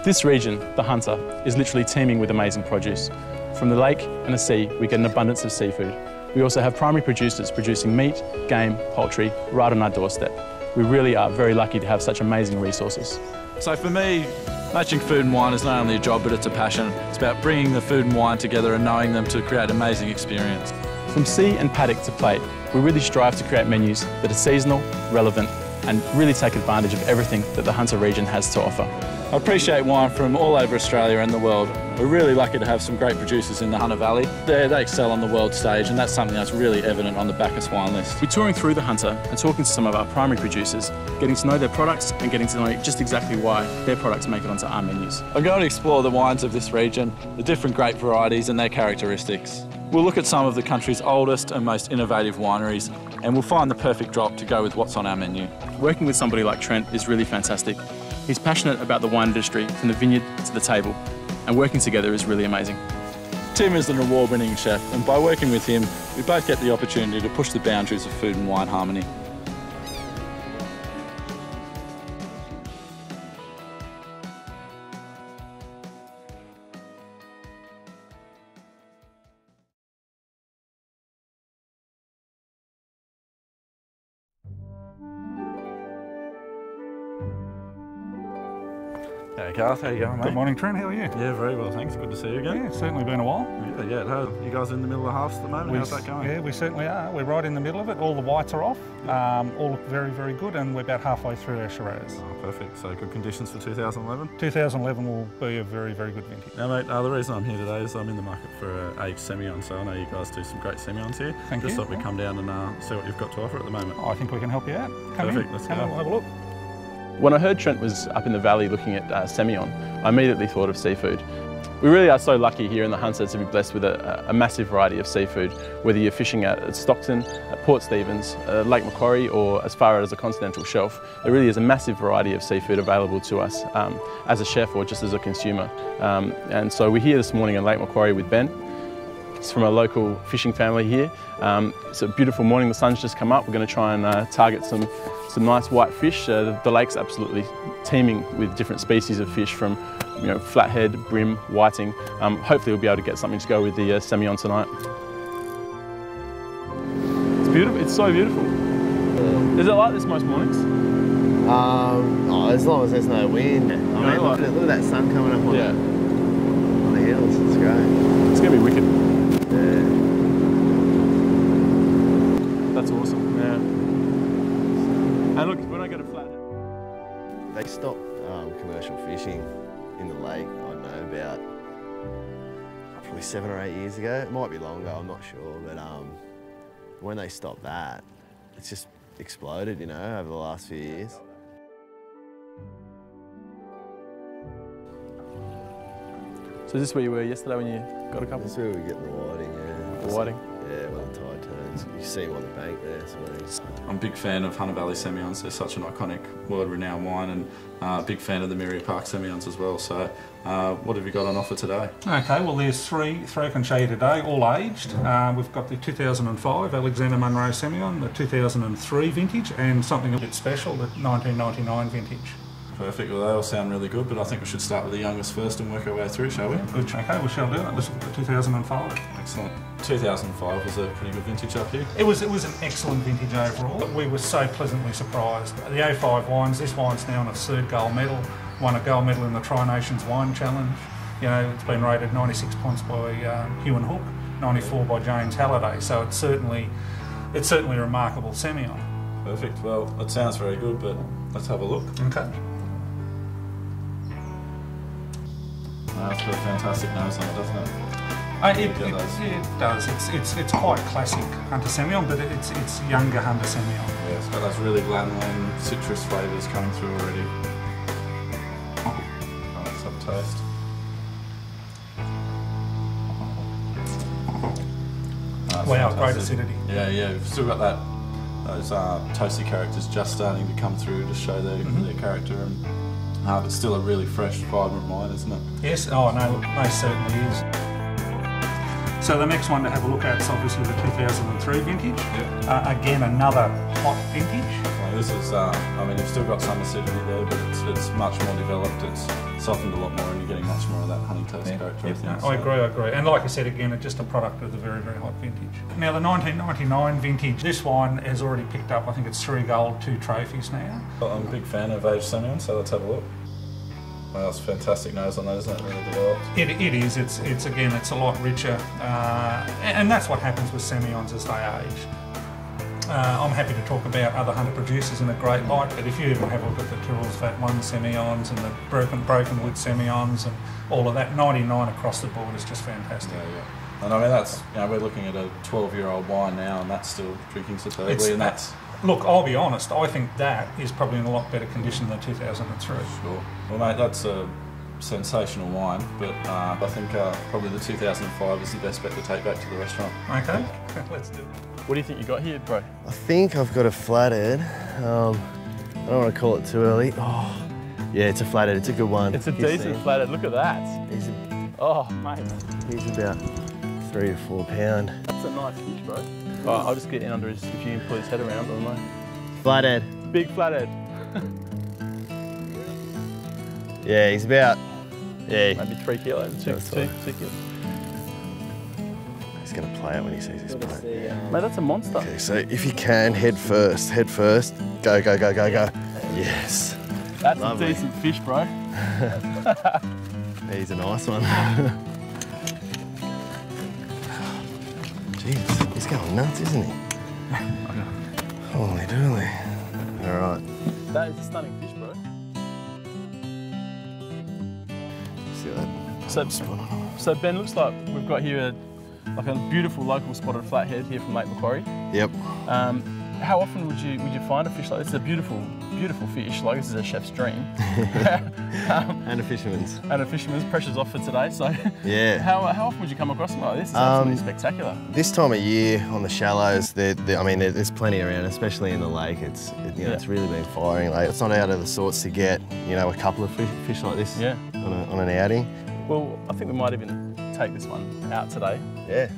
This region, the Hunter, is literally teeming with amazing produce. From the lake and the sea, we get an abundance of seafood. We also have primary producers producing meat, game, poultry, right on our doorstep. We really are very lucky to have such amazing resources. So for me, matching food and wine is not only a job, but it's a passion. It's about bringing the food and wine together and knowing them to create an amazing experience. From sea and paddock to plate, we really strive to create menus that are seasonal, relevant, and really take advantage of everything that the Hunter region has to offer. I appreciate wine from all over Australia and the world. We're really lucky to have some great producers in the Hunter Valley. They excel on the world stage, and that's something that's really evident on the Bacchus wine list. We're touring through the Hunter and talking to some of our primary producers, getting to know their products and getting to know just exactly why their products make it onto our menus. I'm going to explore the wines of this region, the different grape varieties and their characteristics. We'll look at some of the country's oldest and most innovative wineries, and we'll find the perfect drop to go with what's on our menu. Working with somebody like Trent is really fantastic. He's passionate about the wine industry from the vineyard to the table, and working together is really amazing. Tim is an award-winning chef, and by working with him, we both get the opportunity to push the boundaries of food and wine harmony. Hey Garth, how you going, mate? Good morning, Trent. How are you? Yeah, very well, thanks. Good to see you again. Yeah, it's certainly been a while. Yeah, it has. You guys are in the middle of halves at the moment? How's that going? Yeah, we certainly are. We're right in the middle of it. All the whites are off. All look very, very good, and we're about halfway through our Shiraz. Oh, perfect. So good conditions for 2011? 2011 will be a very, very good vintage. Now, mate, the reason I'm here today is I'm in the market for aged Semillon, so I know you guys do some great Semillons here. Thank you. Just thought we'd come down and see what you've got to offer at the moment. I think we can help you out. Come Perfect, in. let's go. We'll have a look. When I heard Trent was up in the valley looking at Semillon, I immediately thought of seafood. We really are so lucky here in the Hunter to be blessed with a massive variety of seafood, whether you're fishing at Stockton, at Port Stephens, Lake Macquarie, or as far as the continental shelf. There really is a massive variety of seafood available to us as a chef or just as a consumer. And so we're here this morning in Lake Macquarie with Ben. He's from a local fishing family here. It's a beautiful morning, the sun's just come up. We're going to try and target some nice white fish. The lake's absolutely teeming with different species of fish from flathead, brim, whiting. Hopefully we'll be able to get something to go with the Semillon tonight. It's beautiful, it's so beautiful. Is it like this most mornings? As long as there's no wind. Look at that sun coming up on the hills, it's great. It's going to be wicked. Yeah. That's awesome, yeah. And look, when I go to Flathead... They stopped commercial fishing in the lake, I don't know, about probably 7 or 8 years ago. It might be longer, I'm not sure, but when they stopped that, it's just exploded, over the last few years. So is this where you were yesterday when you got a couple? This is where we get the whiting, yeah. The whiting? Yeah, when the tide turns. You see them on the bank there, so... I'm a big fan of Hunter Valley Semillons. They're such an iconic, world-renowned wine, and a big fan of the Miriam Park Semillons as well. So what have you got on offer today? Okay, well there's three I can show you today, all aged. We've got the 2005 Alexander Munro Semillon, the 2003 vintage, and something a bit special, the 1999 vintage. Perfect, well they all sound really good, but I think we should start with the youngest first and work our way through, shall we? Good, okay, we shall do that. Let's look at the 2005. Excellent. 2005 was a pretty good vintage up here. It was an excellent vintage overall. We were so pleasantly surprised. The 05 wines, this wine's now on its third gold medal, won a gold medal in the Tri-Nations Wine Challenge. It's been rated 96 points by Hugh and Hook, 94 by James Halliday, so it's certainly a remarkable Semillon. Perfect, well it sounds very good, but let's have a look. Okay. It's got a fantastic nose on it, doesn't it? It does. It's quite classic Hunter Semillon, but it's younger Hunter Semillon. Yeah, it's got those really lanolin citrus flavours coming through already. Let's have a taste. Wow, great acidity. Yeah, we've still got those toasty characters just starting to come through to show their character, and it's still a really fresh, vibrant wine, isn't it? Yes, oh no, look, most certainly is. So the next one to have a look at is obviously the 2003 vintage. Yep. Again, another hot vintage. Well, this is, you've still got some acidity there, but it's much more developed. It's softened a lot more and you're getting much more of that honey toast character. I agree. And like I said again, it's just a product of the very, very hot vintage. Now the 1999 vintage, this wine has already picked up, I think it's 3 gold, 2 trophies now. I'm a big fan of aged Semillon, so let's have a look. Wow, it's a fantastic nose on that, isn't it? Really developed. It is. It's again, it's a lot richer, and that's what happens with Semillons as they age. I'm happy to talk about other hunter producers in a great light, but if you even have a look at the Tyrrell's Vat 1 Semillons and the Broken Wood Semillons and all of that, 99 across the board is just fantastic. Yeah. And I mean, that's, you know, we're looking at a 12-year-old wine now, and that's still drinking superbly. And that's look, I'll be honest, I think that is probably in a lot better condition than 2003. Sure. Well, mate, that's a sensational wine, but I think probably the 2005 is the best bet to take back to the restaurant. Okay, let's do it. What do you think you got here, bro? I think I've got a flathead. I don't want to call it too early. Oh, yeah, it's a flathead. It's a good one. It's a decent flathead. Look at that. Oh, mate. He's about 3 to 4 pound. That's a nice fish, bro. Oh, I'll just get in under his, if you can pull his head around, I don't know. Flathead. Big flathead. Yeah, he's about, maybe 3 kilos, 2 kilos. He's going to play it when he sees this plate. Mate, that's a monster. Okay, so if you can, head first. Go, go, go, go, go. Yes. That's Lovely. a decent fish, bro. He's a nice one. Jeez, he's going nuts, isn't he? Holy dooly. All right. That is a stunning fish, bro. See that? So Ben, looks like we've got here a beautiful local spotted flathead here from Lake Macquarie. Yep. How often would you find a fish like this? It's a beautiful fish. Like, this is a chef's dream. And a fisherman's. And a fisherman's. Pressure's off for today, so yeah. How often would you come across something like this? It's absolutely spectacular. This time of year on the shallows, I mean, there's plenty around, especially in the lake. It's really been firing. Like, it's not out of the sorts to get, you know, a couple of fish like this on an outing. Well, I think we might even take this one out today. Yeah.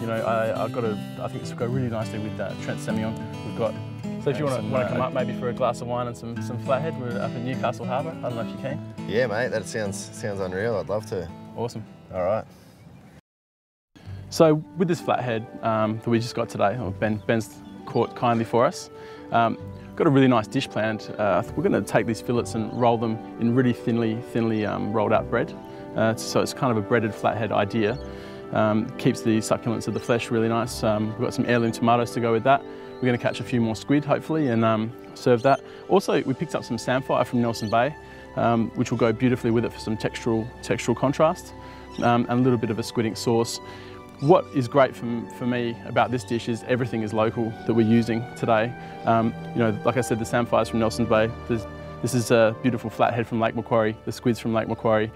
You know, I think this will go really nicely with Trent Semillon. We've got. So if you want to come up maybe for a glass of wine and some flathead, we're up in Newcastle Harbour. I don't know if you can. Yeah, mate. That sounds unreal. I'd love to. Awesome. All right. So with this flathead that we just got today, or Ben's caught kindly for us, got a really nice dish planned. We're going to take these fillets and roll them in really thinly rolled out bread. So it's kind of a breaded flathead idea. Keeps the succulence of the flesh really nice. We've got some heirloom tomatoes to go with that. We're going to catch a few more squid hopefully and serve that. Also, we picked up some samphire from Nelson Bay, which will go beautifully with it for some textural contrast, and a little bit of a squid ink sauce. What is great for me about this dish is everything is local that we're using today. You know, like I said, the samphires from Nelson Bay. This is a beautiful flathead from Lake Macquarie, the squids from Lake Macquarie.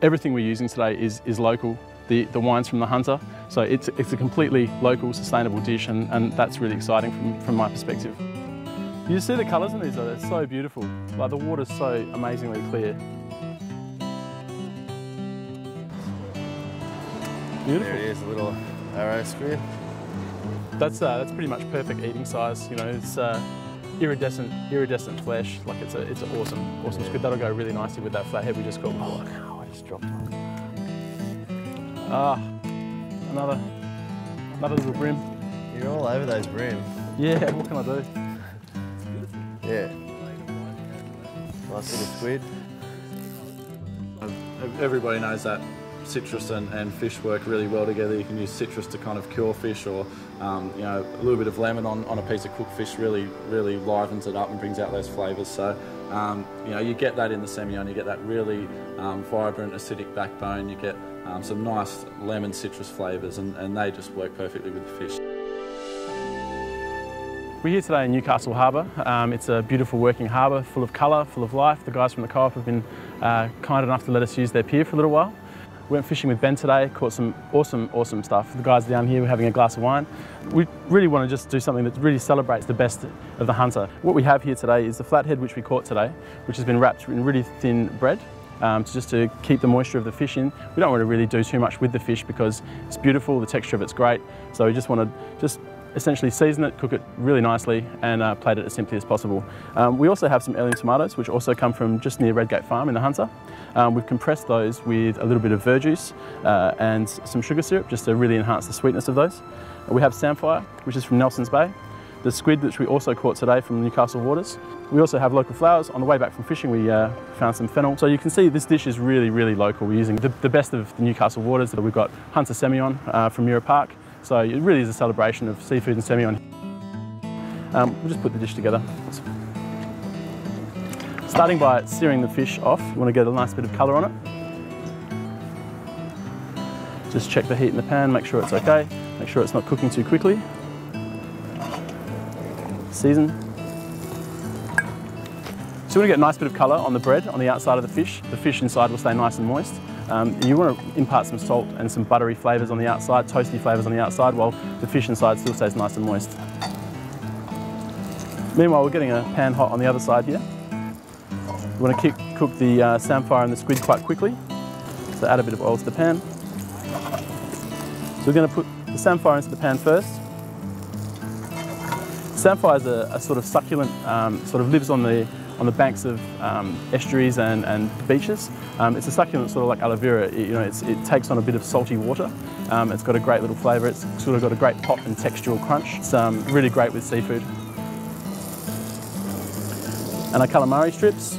Everything we're using today is local. The wine's from the Hunter, so it's a completely local, sustainable dish, and that's really exciting from my perspective. You see the colours in these though, they're so beautiful. Like, the water's so amazingly clear. Beautiful. There it is, a little arrow squid. That's pretty much perfect eating size. You know, it's iridescent flesh. Like, it's an awesome squid. That'll go really nicely with that flathead we just got before. Oh no, I just dropped one. Ah, another little brim. You're all over those brim. Yeah, what can I do? Yeah. Nice little squid. Everybody knows that citrus and fish work really well together. You can use citrus to kind of cure fish, or you know, a little bit of lemon on a piece of cooked fish really livens it up and brings out those flavours. So you know, you get that in the Semillon. You get that really vibrant acidic backbone. You get some nice lemon citrus flavours, and they just work perfectly with the fish. We're here today in Newcastle Harbour. It's a beautiful working harbour, full of colour, full of life. The guys from the co-op have been kind enough to let us use their pier for a little while. We went fishing with Ben today, caught some awesome stuff. The guys down here were having a glass of wine. We really want to just do something that really celebrates the best of the Hunter. What we have here today is the flathead which we caught today, which has been wrapped in really thin bread. Just to keep the moisture of the fish in. We don't want to really do too much with the fish because it's beautiful, the texture of it's great. So we just want to essentially season it, cook it really nicely, and plate it as simply as possible. We also have some heirloom tomatoes, which also come from just near Redgate Farm in the Hunter. We've compressed those with a little bit of verjuice and some sugar syrup just to really enhance the sweetness of those. We have samphire, which is from Nelson's Bay. The squid, which we also caught today from Newcastle waters. We also have local flowers. On the way back from fishing, we found some fennel. So you can see this dish is really, really local. We're using the best of the Newcastle waters. We've got Hunter Semillon from Mira Park. So it really is a celebration of seafood and Semillon. We'll just put the dish together. Starting by searing the fish off, you want to get a nice bit of colour on it. Just check the heat in the pan, make sure it's okay. Make sure it's not cooking too quickly. Season. So you want to get a nice bit of colour on the bread on the outside of the fish. The fish inside will stay nice and moist. You want to impart some salt and some buttery flavours on the outside, toasty flavours on the outside, while the fish inside still stays nice and moist. Meanwhile, we're getting a pan hot on the other side here. You want to cook the samphire and the squid quite quickly. So add a bit of oil to the pan. So we're going to put the samphire into the pan first. Samphire is a sort of succulent, sort of lives on the banks of estuaries and beaches. It's a succulent sort of like aloe vera. It takes on a bit of salty water. It's got a great little flavour. It's sort of got a great pop and textural crunch. It's really great with seafood. And our calamari strips.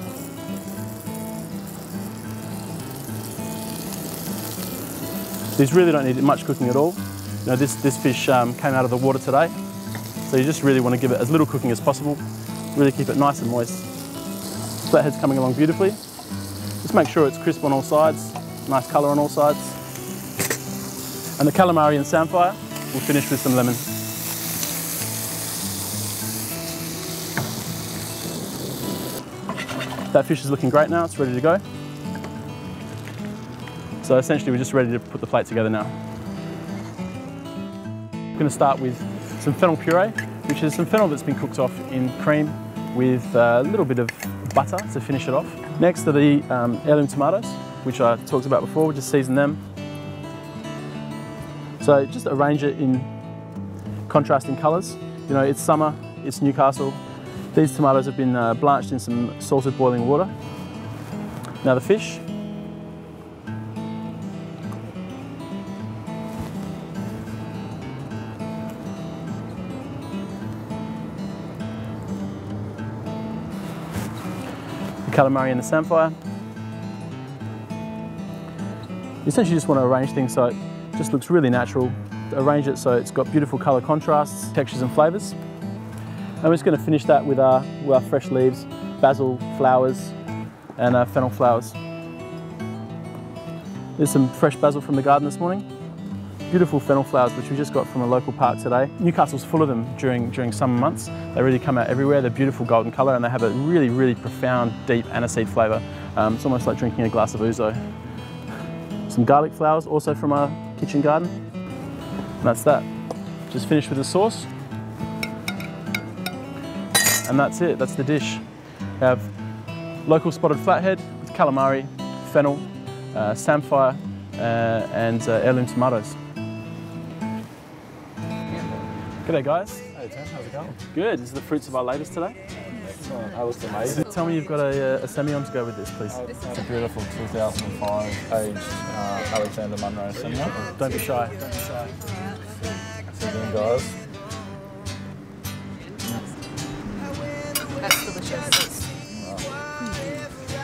These really don't need much cooking at all. This fish came out of the water today. So you just really want to give it as little cooking as possible. Really keep it nice and moist. Flathead's coming along beautifully. Just make sure it's crisp on all sides, nice colour on all sides. And the calamari and samphire, we'll finish with some lemon. That fish is looking great now, it's ready to go. So essentially we're just ready to put the plate together now. We're going to start with some fennel puree, which is some fennel that's been cooked off in cream with a little bit of butter to finish it off. Next are the heirloom tomatoes, which I talked about before. We'll just season them. So just arrange it in contrasting colours. It's summer, it's Newcastle. These tomatoes have been blanched in some salted boiling water. Now the fish. Calamari and the samphire. You essentially just want to arrange things so it just looks really natural. Arrange it so it's got beautiful colour contrasts, textures and flavours. And we're just going to finish that with our fresh leaves, basil flowers and fennel flowers. There's some fresh basil from the garden this morning. Beautiful fennel flowers, which we just got from a local park today. Newcastle's full of them during summer months. They really come out everywhere. They're beautiful golden colour and they have a really, really profound, deep aniseed flavour. It's almost like drinking a glass of ouzo. Some garlic flowers, also from our kitchen garden. And that's that. Just finished with the sauce. And that's it, that's the dish. We have local spotted flathead with calamari, fennel, samphire, and heirloom tomatoes. G'day guys. Hey Tim, how's it going? Good, this is the fruits of our labours today. Excellent, that looks amazing. Tell me you've got a Semillon to go with this, please. It's a beautiful 2005 aged Alexander Munro Semillon. Don't be shy, don't be shy. Again guys. That's delicious.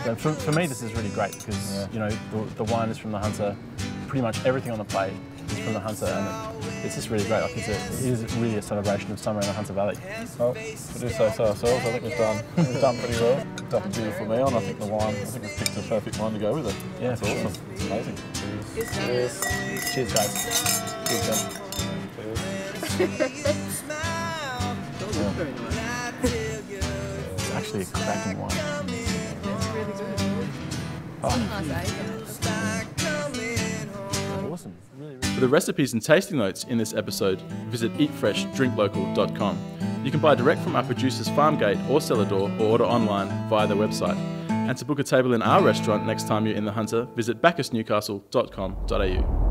So for me this is really great because the wine is from the Hunter. Pretty much everything on the plate is from the Hunter and it's just really great. Like it is really a celebration of summer in the Hunter Valley. Well, we do say so ourselves. I think we've done pretty well. We've done a beautiful meal and I think the wine, we've picked the perfect wine to go with it. Yeah, it's awesome. It's amazing. Cheers. Cheers guys. Cheers. It's actually a cracking wine. It's really good. Awesome. For the recipes and tasting notes in this episode, visit eatfreshdrinklocal.com. You can buy direct from our producers Farmgate or Cellar Door or order online via their website. And to book a table in our restaurant next time you're in the Hunter, visit bacchusnewcastle.com.au.